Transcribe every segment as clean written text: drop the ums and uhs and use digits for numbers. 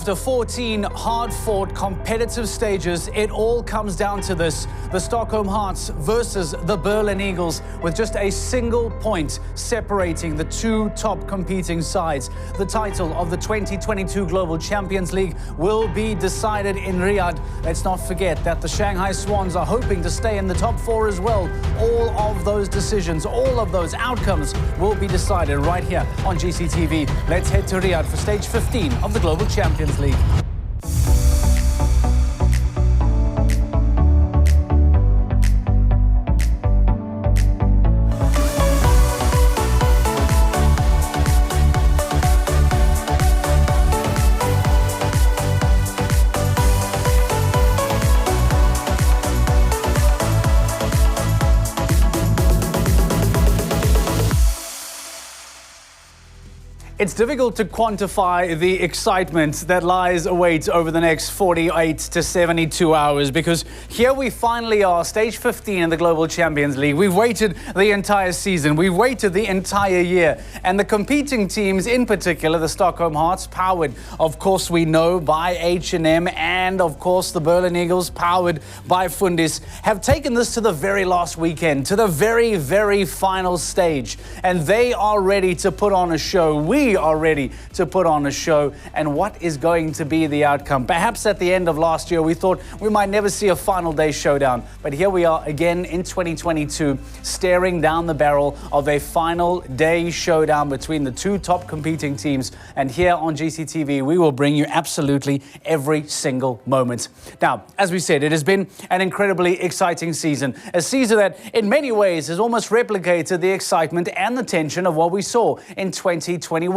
After 14 hard-fought competitive stages, it all comes down to this: the Stockholm Hearts versus the Berlin Eagles, with just a single point separating the two top competing sides. The title of the 2022 Global Champions League will be decided in Riyadh. Let's not forget that the Shanghai Swans are hoping to stay in the top four as well. All of those decisions, all of those outcomes will be decided right here on GCTV. Let's head to Riyadh for stage 15 of the Global Champions League. It's difficult to quantify the excitement that lies await over the next 48 to 72 hours, because here we finally are, stage 15 in the Global Champions League. We've waited the entire season, we've waited the entire year, and the competing teams, in particular the Stockholm Hearts, powered, of course we know, by H&M, and of course the Berlin Eagles, powered by Fundis, have taken this to the very last weekend, to the very, very final stage, and they are ready to put on a show. We are ready to put on a show. And what is going to be the outcome? Perhaps at the end of last year we thought we might never see a final day showdown, but here we are again in 2022, staring down the barrel of a final day showdown between the two top competing teams. And here on GCTV we will bring you absolutely every single moment. Now, as we said, it has been an incredibly exciting season, a season that in many ways has almost replicated the excitement and the tension of what we saw in 2021.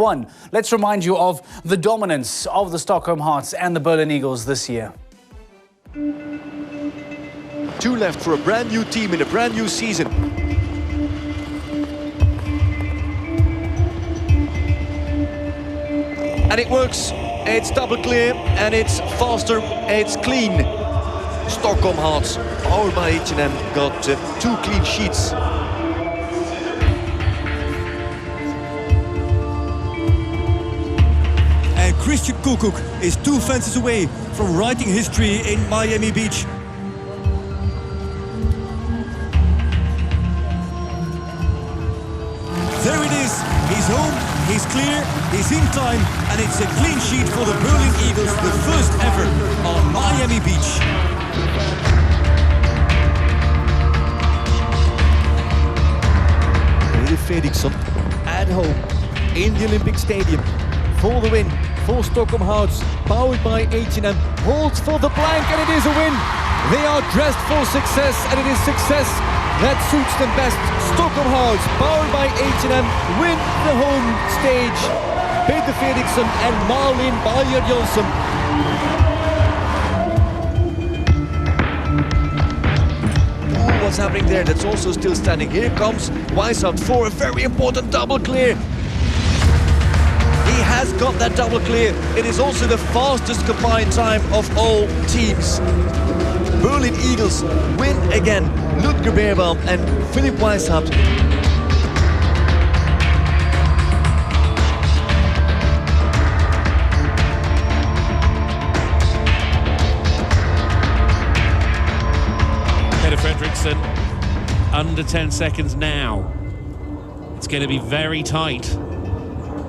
Let's remind you of the dominance of the Stockholm Hearts and the Berlin Eagles this year. Two left for a brand new team in a brand new season. And it works. It's double clear and it's faster, it's clean. Stockholm Hearts, powered by H&M, got two clean sheets. Christian Kukuk is two fences away from writing history in Miami Beach. There it is, he's home, he's clear, he's in time, and it's a clean sheet for the Berlin Eagles, the first ever on Miami Beach. Riyadh Fredriksson at home in the Olympic Stadium for the win. For Stockholm Hearts, powered by H&M, holds for the blank, and it is a win. They are dressed for success, and it is success that suits them best. Stockholm Hearts, powered by H&M, win the home stage. Peter Fredriksson and Malin Bayer-Jonsson. What's happening there? That's also still standing. Here comes Weishaupt for a very important double clear. He has got that double clear. It is also the fastest combined time of all teams. Berlin Eagles win again. Ludger Beerbaum and Philipp Weishaupt. Peter Fredriksson, under 10 seconds now. It's going to be very tight.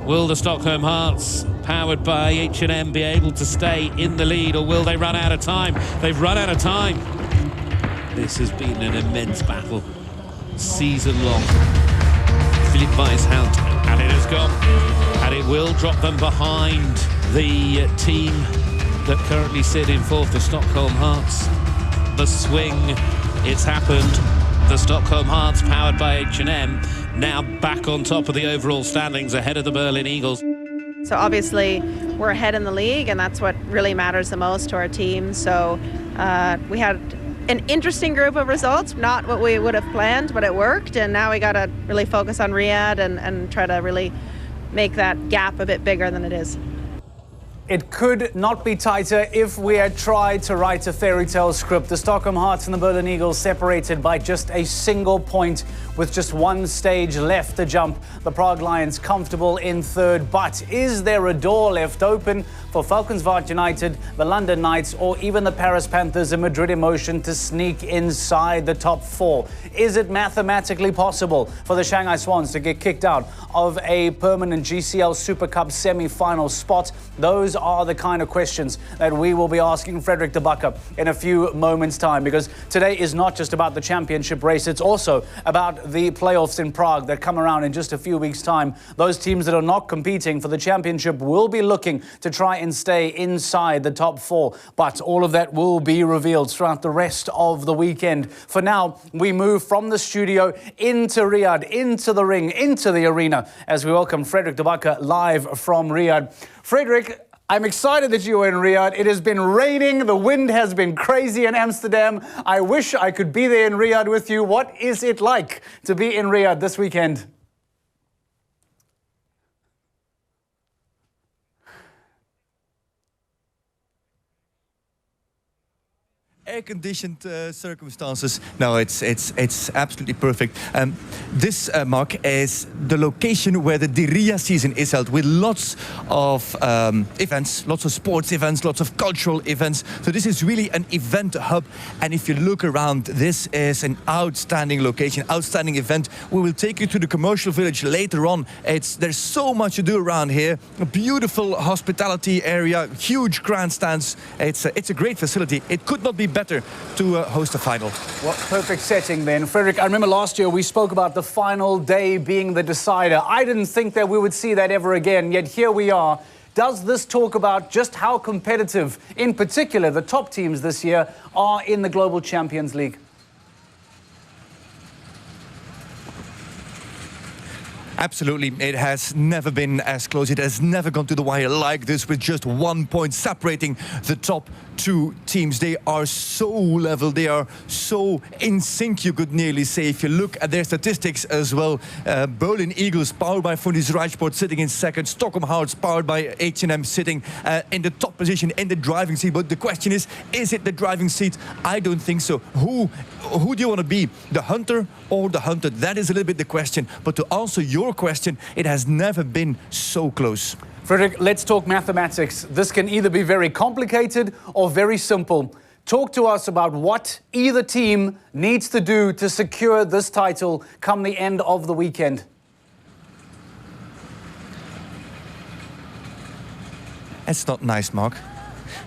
Will the Stockholm Hearts, powered by H&M, be able to stay in the lead, or will they run out of time? They've run out of time. This has been an immense battle, season-long. Philipp Weishaupt, and it has gone. And it will drop them behind the team that currently sit in fourth, the Stockholm Hearts. The swing, it's happened. The Stockholm Hearts, powered by H&M, now back on top of the overall standings, ahead of the Berlin Eagles. So obviously we're ahead in the league, and that's what really matters the most to our team. So we had an interesting group of results, not what we would have planned, but it worked, and now we got to really focus on Riyadh and try to really make that gap a bit bigger than it is. It could not be tighter if we had tried to write a fairy tale script. The Stockholm Hearts and the Berlin Eagles separated by just a single point with just one stage left to jump. The Prague Lions comfortable in third, but is there a door left open for Falkensvaart United, the London Knights, or even the Paris Panthers and Madrid Emotion to sneak inside the top four? Is it mathematically possible for the Shanghai Swans to get kicked out of a permanent GCL Super Cup semi-final spot? Those are the kind of questions that we will be asking Frederik de Backer in a few moments' time, because today is not just about the championship race, it's also about the playoffs in Prague that come around in just a few weeks' time. Those teams that are not competing for the championship will be looking to try and stay inside the top four, but all of that will be revealed throughout the rest of the weekend. For now, we move from the studio into Riyadh, into the ring, into the arena, as we welcome Frederik de Backer live from Riyadh. Frederik, I'm excited that you are in Riyadh. It has been raining. The wind has been crazy in Amsterdam. I wish I could be there in Riyadh with you. What is it like to be in Riyadh this weekend? Air-conditioned circumstances. No, it's absolutely perfect. This, Mark, is the location where the Diriyah season is held, with lots of events, lots of sports events, lots of cultural events. So this is really an event hub. And if you look around, this is an outstanding location, outstanding event. We will take you to the commercial village later on. There's so much to do around here. A beautiful hospitality area, huge grandstands. It's a great facility. It could not be better to host a final. What perfect setting then. Frederik, I remember last year we spoke about the final day being the decider. I didn't think that we would see that ever again, yet here we are. Does this talk about just how competitive, in particular, the top teams this year are in the Global Champions League? Absolutely. It has never been as close. It has never gone to the wire like this, with just 1 point separating the top two teams. They are so level. They are so in sync, you could nearly say, if you look at their statistics as well. Berlin Eagles, powered by Fundis Rijsport, sitting in second. Stockholm Hearts, powered by H&M, sitting in the top position, in the driving seat. But the question is it the driving seat? I don't think so. Who do you want to be? The hunter or the hunted? That is a little bit the question. But to answer your question, it has never been so close. Frederik, let's talk mathematics. This can either be very complicated or very simple. Talk to us about what either team needs to do to secure this title come the end of the weekend. That's not nice, Mark.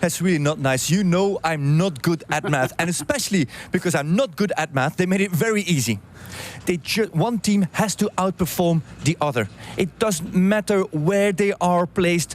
That's really not nice. You know I'm not good at math, and especially because I'm not good at math, they made it very easy. One team has to outperform the other. It doesn't matter where they are placed.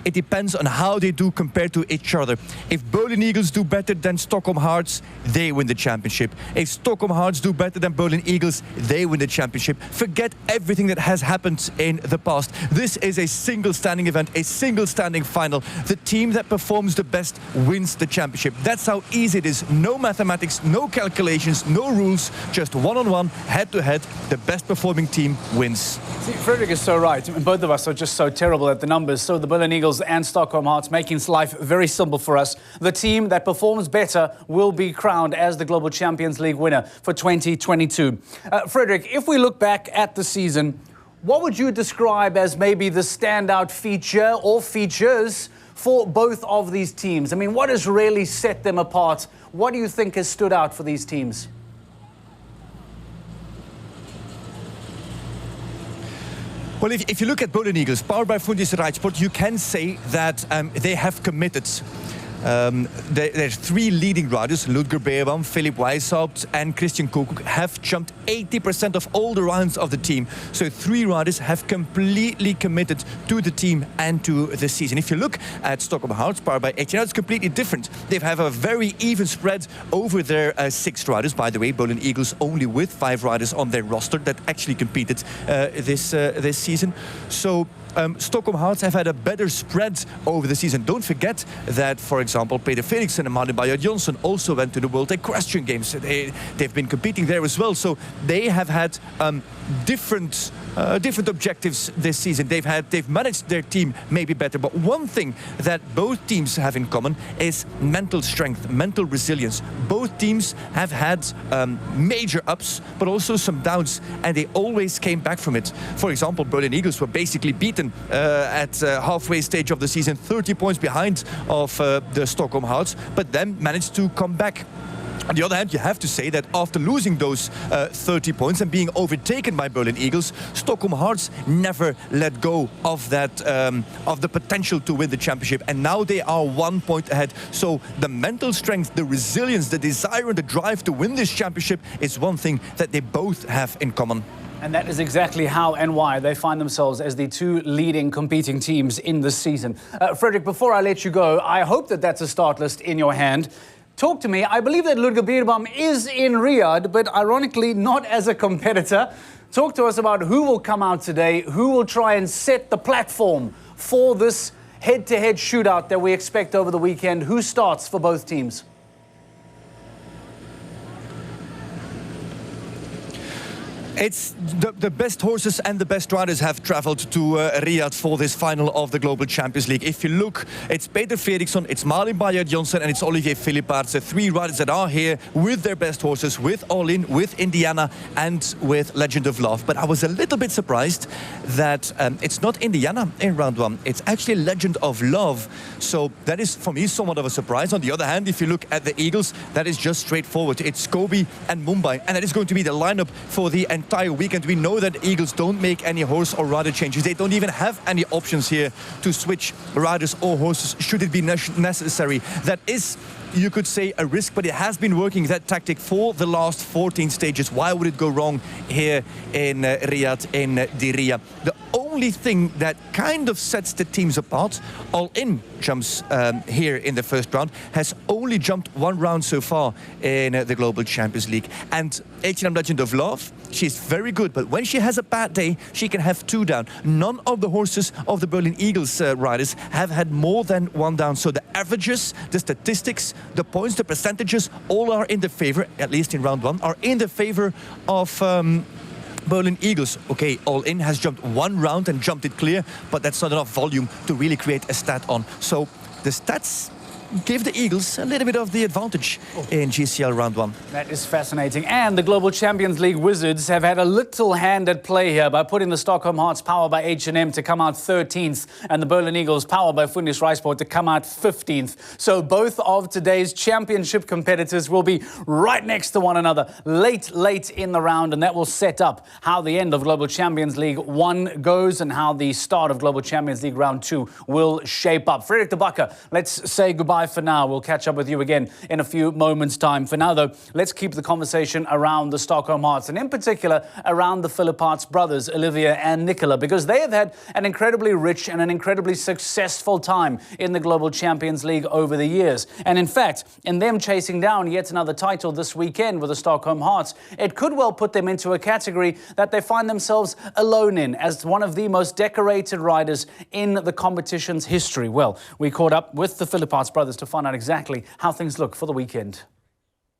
It depends on how they do compared to each other. If Berlin Eagles do better than Stockholm Hearts, they win the championship. If Stockholm Hearts do better than Berlin Eagles, they win the championship. Forget everything that has happened in the past. This is a single standing event, a single standing final. The team that performs the best wins the championship. That's how easy it is. No mathematics, no calculations, no rules, just one-on-one, head-to-head, the best performing team wins. See, Frederik is so right. Both of us are just so terrible at the numbers. So the Berlin Eagles and Stockholm Hearts making life very simple for us. The team that performs better will be crowned as the Global Champions League winner for 2022. Frederik, if we look back at the season, what would you describe as maybe the standout feature or features for both of these teams? I mean, what has really set them apart? What do you think has stood out for these teams? Well, if you look at Berlin Eagles, powered by Fundis Rijsport, you can say that they have committed. There's three leading riders, Ludger Beerbaum, Philipp Weishaupt and Christian Kukuk, have jumped 80% of all the rounds of the team. So three riders have completely committed to the team and to the season. If you look at Stockholm Hearts, powered by H&M, it's completely different. They have a very even spread over their 6 riders. By the way, Berlin Eagles only with 5 riders on their roster that actually competed this season. So Stockholm Hearts have had a better spread over the season. Don't forget that, for example, Peter Felixson and Malin Bayer-Jonsson also went to the World Equestrian Games. They've been competing there as well, so they have had different objectives this season. They've managed their team maybe better, but one thing that both teams have in common is mental strength, mental resilience. Both teams have had major ups, but also some downs, and they always came back from it. For example, Berlin Eagles were basically beaten at halfway stage of the season, 30 points behind of the Stockholm Hearts, but then managed to come back. On the other hand, you have to say that after losing those 30 points and being overtaken by Berlin Eagles, Stockholm Hearts never let go of that, of the potential to win the championship. And now they are 1 point ahead. So the mental strength, the resilience, the desire and the drive to win this championship is one thing that they both have in common. And that is exactly how and why they find themselves as the two leading competing teams in this season. Frederick, before I let you go, I hope that that's a start list in your hand. Talk to me. I believe that Ludger Beerbaum is in Riyadh, but ironically not as a competitor. Talk to us about who will come out today, who will try and set the platform for this head-to-head shootout that we expect over the weekend. Who starts for both teams? It's the best horses and the best riders have travelled to Riyadh for this final of the Global Champions League. If you look, it's Peter Frederiksen, it's Malin Bayer-Jonsson and it's Olivier Philippaerts. The three riders that are here with their best horses, with All In, with Indiana and with Legend of Love. But I was a little bit surprised that it's not Indiana in round one. It's actually Legend of Love. So that is, for me, somewhat of a surprise. On the other hand, if you look at the Eagles, that is just straightforward. It's Kobe and Mumbai. And that is going to be the lineup for the entire weekend. We know that Eagles don't make any horse or rider changes. They don't even have any options here to switch riders or horses should it be necessary. That is, you could say, a risk, but it has been working, that tactic, for the last 14 stages. Why would it go wrong here in Riyadh, in Diriyah? The only thing that kind of sets the teams apart, All In jumps here in the first round, has only jumped one round so far in the Global Champions League. And H&M Legend of Love, she's very good, but when she has a bad day, she can have two down. None of the horses of the Berlin Eagles riders have had more than one down. So the averages, the statistics, the points, the percentages, all are in the favor, at least in round one, are in the favor of Berlin Eagles. Okay, All In has jumped one round and jumped it clear, but that's not enough volume to really create a stat on. So the stats give the Eagles a little bit of the advantage in GCL round one. That is fascinating. And the Global Champions League Wizards have had a little hand at play here by putting the Stockholm Hearts, powered by H&M, to come out 13th, and the Berlin Eagles, powered by Fundis Reisport, to come out 15th. So both of today's championship competitors will be right next to one another late in the round, and that will set up how the end of Global Champions League 1 goes and how the start of Global Champions League round 2 will shape up. Frederik de Backer, let's say goodbye for now. We'll catch up with you again in a few moments' time. For now, though, let's keep the conversation around the Stockholm Hearts, and in particular around the Philippaerts brothers, Olivier and Nicola, because they have had an incredibly rich and an incredibly successful time in the Global Champions League over the years. And in fact, in them chasing down yet another title this weekend with the Stockholm Hearts, it could well put them into a category that they find themselves alone in as one of the most decorated riders in the competition's history. Well, we caught up with the Philippaerts brothers to find out exactly how things look for the weekend.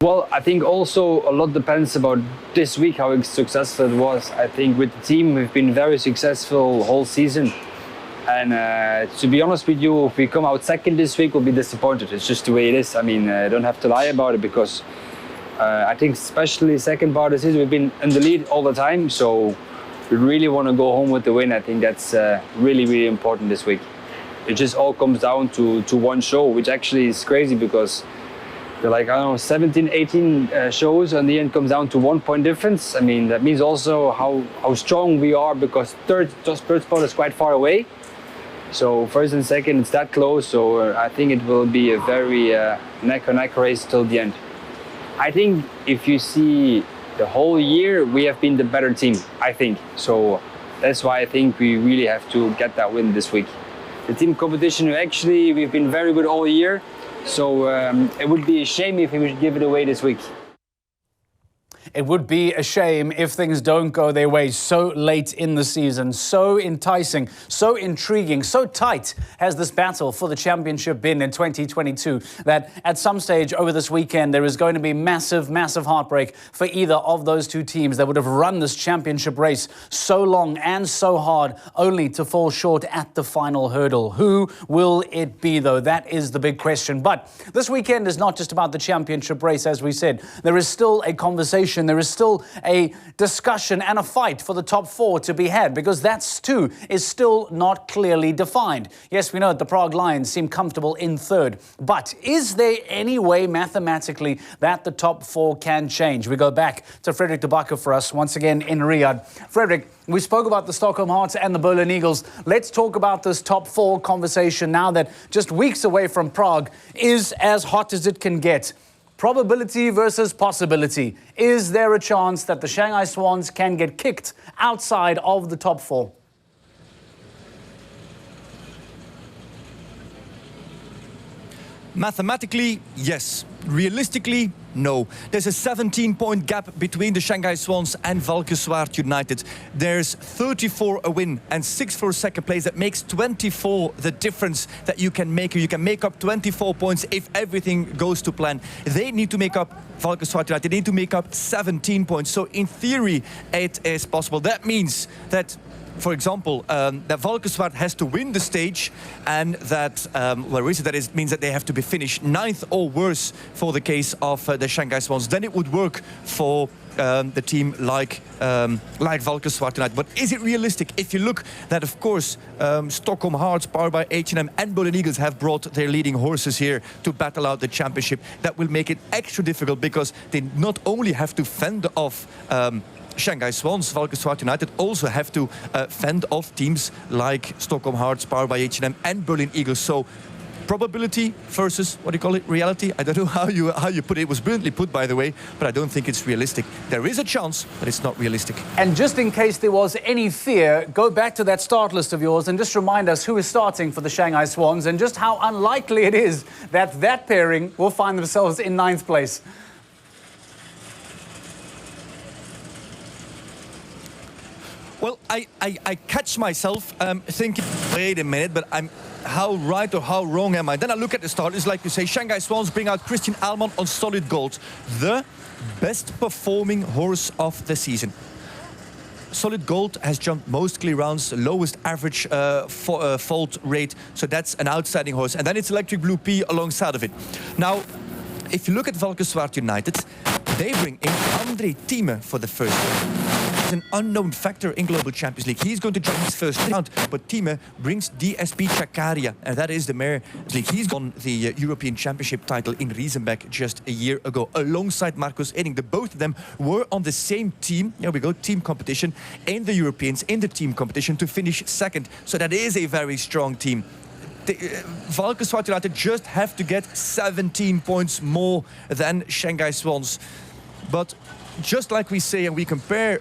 Well, I think also a lot depends about this week, how successful it was. I think with the team, we've been very successful whole season. And to be honest with you, if we come out second this week, we'll be disappointed. It's just the way it is. I mean, I don't have to lie about it, because I think especially second part of the season, we've been in the lead all the time. So we really want to go home with the win. I think that's really, really important this week. It just all comes down to one show, which actually is crazy, because they're like, I don't know, 17, 18 shows, and the end comes down to 1 point difference. I mean, that means also how strong we are, because third spot is quite far away. So first and second, it's that close. So I think it will be a very neck-and-neck race till the end. I think if you see the whole year, we have been the better team, I think. So that's why I think we really have to get that win this week. The team competition, actually, we've been very good all year. So it would be a shame if we would give it away this week. it would be a shame if things don't go their way so late in the season. So enticing, so intriguing, so tight has this battle for the championship been in 2022 that at some stage over this weekend there is going to be massive, massive heartbreak for either of those two teams that would have run this championship race so long and so hard only to fall short at the final hurdle. Who will it be, though? That is the big question. But this weekend is not just about the championship race, as we said. There is still a conversation, there is still a discussion and a fight for the top four to be had, because that too is still not clearly defined. Yes, we know that the Prague Lions seem comfortable in third, but is there any way mathematically that the top four can change? We go back to Frederik de Backer for us once again in Riyadh. Frederik, we spoke about the Stockholm Hearts and the Berlin Eagles. Let's talk about this top four conversation now that just weeks away from Prague is as hot as it can get. Probability versus possibility. Is there a chance that the Shanghai Swans can get kicked outside of the top four? Mathematically, yes. Realistically, no. There's a 17-point gap between the Shanghai Swans and Valkenswaard United. There's 34 a win and 6 for second place. That makes 24 the difference that you can make. You can make up 24 points if everything goes to plan. They need to make up, Valkenswaard United, they need to make up 17 points. So in theory, it is possible. That means that, for example, that Valkenswaard has to win the stage, and that, means that they have to be finished 9th or worse for the case of the Shanghai Swans. Then it would work for the team like Valkenswaard United. But is it realistic? If you look that, of course, Stockholm Hearts, powered by H&M, and Berlin Eagles have brought their leading horses here to battle out the championship, that will make it extra difficult, because they not only have to fend off Shanghai Swans, Valkenswaard United also have to fend off teams like Stockholm Hearts, powered by H&M, and Berlin Eagles. So probability versus, what do you call it, reality? I don't know how you put it. It was brilliantly put, by the way, but I don't think it's realistic. There is a chance, but it's not realistic. And just in case there was any fear, go back to that start list of yours and just remind us who is starting for the Shanghai Swans and just how unlikely it is that that pairing will find themselves in 9th place. Well, I catch myself thinking, wait a minute, but how right or how wrong am I? Then I look at the start. It's like you say, Shanghai Swans bring out Christian Alman on solid gold. The best performing horse of the season. Solid Gold has jumped most clear rounds, lowest average fault rate. So that's an outstanding horse. And then it's Electric Blue P alongside of it. Now, if you look at Valkenswaard United, they bring in André Thieme for the first time. An unknown factor in Global Champions League. He's going to jump his first round, but Thieme brings DSP Chakaria, and that is the mare. He's won the European Championship title in Riesenbeck just a year ago, alongside Marcus Eding. The both of them were on the same team. There we go, team competition in the Europeans, in the team competition to finish second. So that is a very strong team. Valkenswaard United just have to get 17 points more than Shanghai Swans. But just like we say and we compare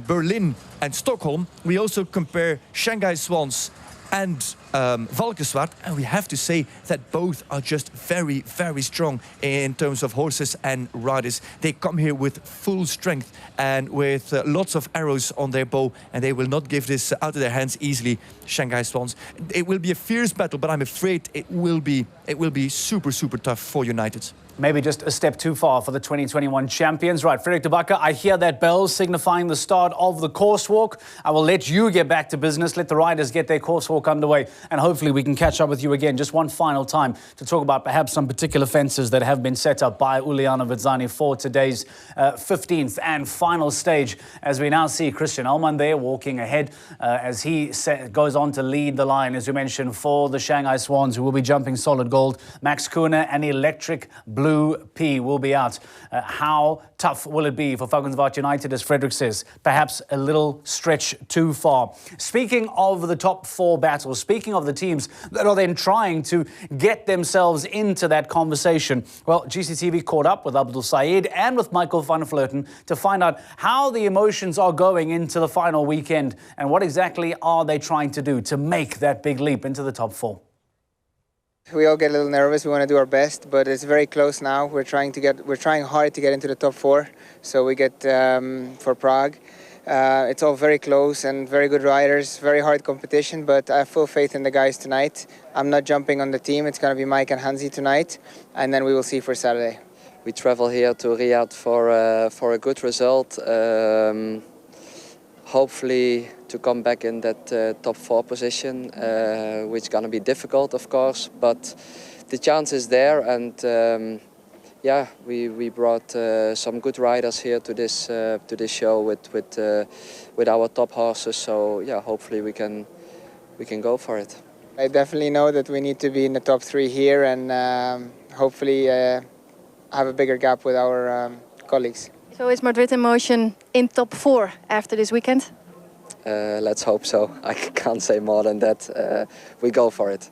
Berlin and Stockholm, we also compare Shanghai Swans and Valkenswaard, and we have to say that both are just very, very strong in terms of horses and riders. They come here with full strength and with lots of arrows on their bow, and they will not give this out of their hands easily, Shanghai Swans. It will be a fierce battle, but I'm afraid it will be super, super tough for United. Maybe just a step too far for the 2021 champions. Right, Frederik de Backer, I hear that bell signifying the start of the course walk. I will let you get back to business, let the riders get their course walk underway, and hopefully we can catch up with you again just one final time to talk about perhaps some particular fences that have been set up by Uliana Vizzani for today's 15th and final stage, as we now see Christian Alman there walking ahead as he goes on to lead the line, as we mentioned, for the Shanghai Swans, who will be jumping solid gold. Max Kuhne and Electric Blue P will be out. How tough will it be for Valkenswaard United, as Frederik says? Perhaps a little stretch too far. Speaking of the top four battles, speaking of the teams that are then trying to get themselves into that conversation, well, GCTV caught up with Abdul Saeed and with Michael van Vleuten to find out how the emotions are going into the final weekend and what exactly are they trying to do to make that big leap into the top four. We all get a little nervous. We want to do our best, but it's very close now. We're trying hard to get into the top 4, so we get for Prague. It's all very close and very good riders, very hard competition, but I have full faith in the guys tonight. I'm not jumping on the team. It's going to be Mike and Hansi tonight, and then we will see for Saturday. We travel here to Riyadh for a good result. Hopefully to come back in that top 4 position, which is going to be difficult, of course, but the chance is there. And yeah, we brought some good riders here to this show with our top horses. So yeah, hopefully we can go for it. I definitely know that we need to be in the top 3 here, and hopefully have a bigger gap with our colleagues. So is Madrid in motion in top 4 after this weekend? Let's hope so. I can't say more than that. We go for it.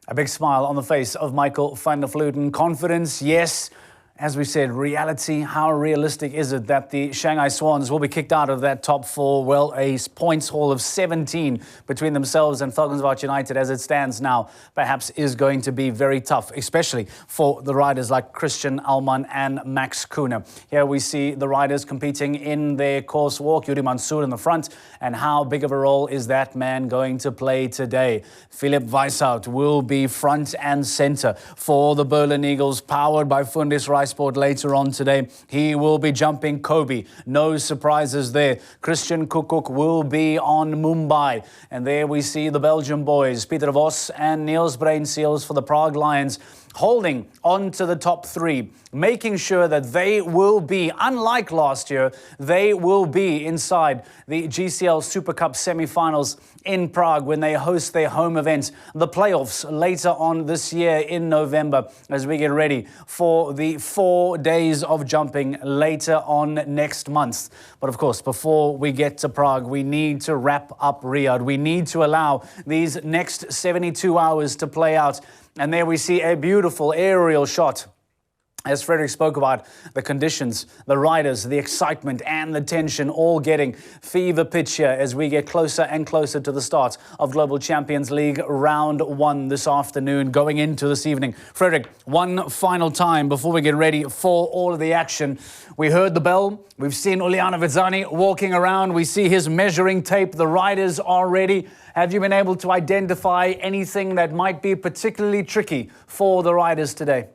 A big smile on the face of Michael van der Vleuten. Confidence, yes. As we said, reality, how realistic is it that the Shanghai Swans will be kicked out of that top 4? Well, a points haul of 17 between themselves and Falkenswaard United as it stands now perhaps is going to be very tough, especially for the riders like Christian Alman and Max Kuhne. Here we see the riders competing in their course walk, Yuri Mansour in the front, and how big of a role is that man going to play today? Philipp Weishout will be front and center for the Berlin Eagles, powered by Fundis Sport later on today. He will be jumping Kobe. No surprises there. Christian Kukuk will be on Mumbai. And there we see the Belgian boys, Peter Vos and Niels Bruynseels for the Prague Lions, holding on to the top 3, making sure that they will be, unlike last year, they will be inside the GCL Super Cup semi-finals in Prague when they host their home event, the playoffs later on this year in November, as we get ready for the 4 days of jumping later on next month. But of course, before we get to Prague, we need to wrap up Riyadh. We need to allow these next 72 hours to play out. And there we see a beautiful aerial shot. As Frederick spoke about, the conditions, the riders, the excitement and the tension all getting fever pitch here as we get closer and closer to the start of Global Champions League round 1 this afternoon, going into this evening. Frederick, one final time before we get ready for all of the action. We heard the bell. We've seen Uliana Vizzani walking around. We see his measuring tape. The riders are ready. Have you been able to identify anything that might be particularly tricky for the riders today?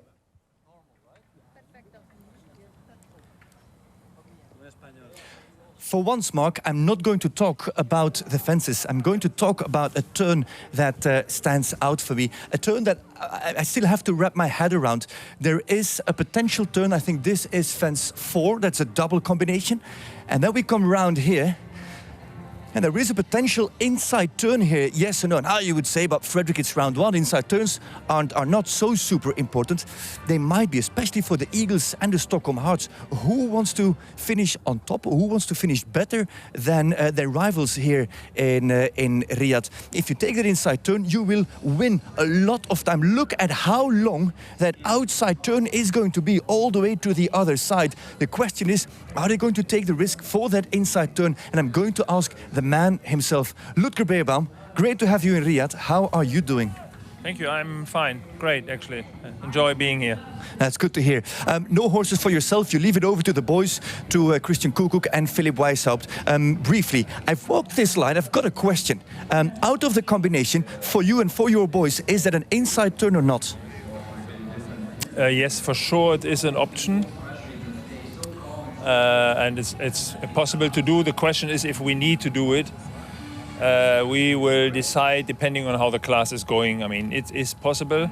For once, Mark, I'm not going to talk about the fences. I'm going to talk about a turn that stands out for me. A turn that I still have to wrap my head around. There is a potential turn. I think this is fence 4. That's a double combination. And then we come around here. And there is a potential inside turn here, yes or no? Now you would say, but Frederick, it's round 1. Inside turns are not so super important. They might be, especially for the Eagles and the Stockholm Hearts. Who wants to finish on top? Who wants to finish better than their rivals here in Riyadh? If you take that inside turn, you will win a lot of time. Look at how long that outside turn is going to be, all the way to the other side. The question is, are they going to take the risk for that inside turn? And I'm going to ask the man himself, Ludger Beerbaum. Great to have you in Riyadh. How are you doing? Thank you. I'm fine. Great, actually. Enjoy being here. That's good to hear. No horses for yourself. You leave it over to the boys, to Christian Kukuk and Philipp Weishaupt. Briefly, I've walked this line. I've got a question. Out of the combination, for you and for your boys, is that an inside turn or not? Yes, for sure it is an option. And it's possible to do. The question is if we need to do it. We will decide depending on how the class is going. I mean, it is possible.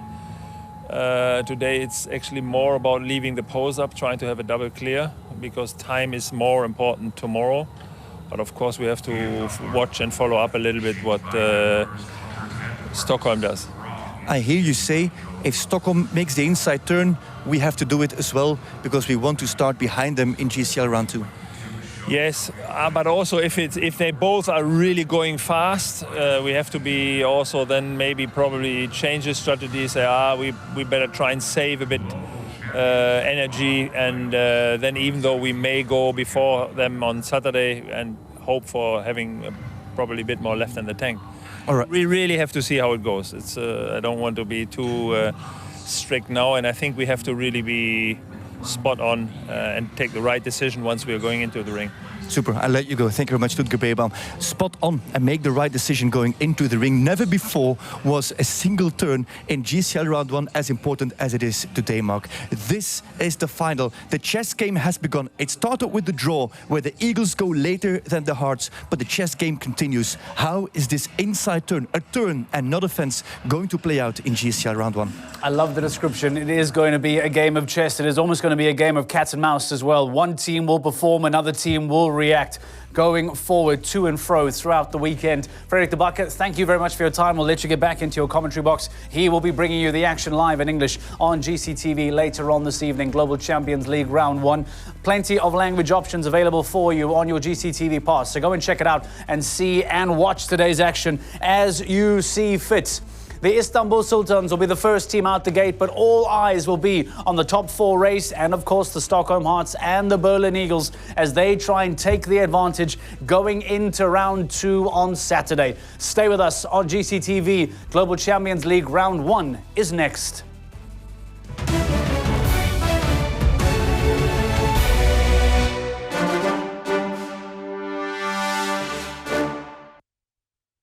Today it's actually more about leaving the pose up, trying to have a double clear, because time is more important tomorrow. But of course we have to watch and follow up a little bit what Stockholm does. I hear you say, if Stockholm makes the inside turn, we have to do it as well, because we want to start behind them in GCL round 2. Yes, but also if they both are really going fast, we have to be also then maybe probably change the strategy, say, we better try and save a bit energy, and then even though we may go before them on Saturday and hope for having probably a bit more left in the tank. All right. We really have to see how it goes. It's I don't want to be too strict now, and I think we have to really be spot on and take the right decision once we are going into the ring. Super, I'll let you go. Thank you very much, Ludger Beerbaum. Spot on and make the right decision going into the ring. Never before was a single turn in GCL Round 1 as important as it is today, Mark. This is the final. The chess game has begun. It started with the draw, where the Eagles go later than the Hearts, but the chess game continues. How is this inside turn, a turn and not a fence, going to play out in GCL Round 1? I love the description. It is going to be a game of chess. It is almost going to be a game of cat and mouse as well. One team will perform, another team will react, going forward to and fro throughout the weekend. Frederik de Backer, thank you very much for your time. We'll let you get back into your commentary box. He will be bringing you the action live in English on GCTV later on this evening. Global Champions League Round 1. Plenty of language options available for you on your GCTV pass. So go and check it out and see and watch today's action as you see fit. The Istanbul Sultans will be the first team out the gate, but all eyes will be on the top 4 race and, of course, the Stockholm Hearts and the Berlin Eagles as they try and take the advantage going into Round 2 on Saturday. Stay with us on GCTV. Global Champions League Round 1 is next.